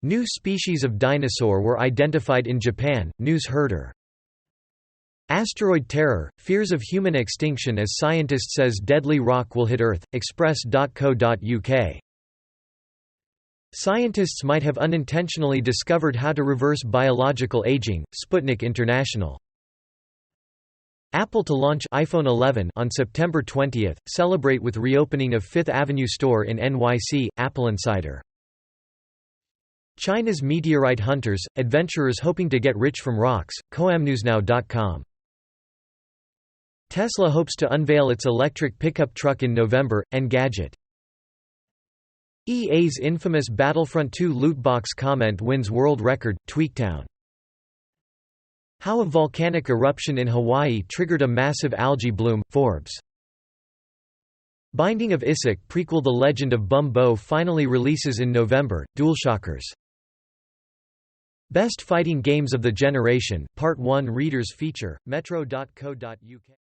New species of dinosaur were identified in Japan, news herder. Asteroid terror, fears of human extinction as scientist says deadly rock will hit Earth, express.co.uk. Scientists might have unintentionally discovered how to reverse biological aging, Sputnik International. Apple to launch iPhone 11 on September 20, celebrate with reopening of Fifth Avenue store in NYC, Apple Insider. China's meteorite hunters, adventurers hoping to get rich from rocks, coamnewsnow.com. Tesla hopes to unveil its electric pickup truck in November, Engadget. EA's infamous Battlefront 2 loot box comment wins world record, Tweaktown. How a volcanic eruption in Hawaii triggered a massive algae bloom, Forbes. Binding of Isaac prequel The Legend of Bum Bo finally releases in November, DualShockers. Best Fighting Games of the Generation, Part 1 Readers Feature, metro.co.uk.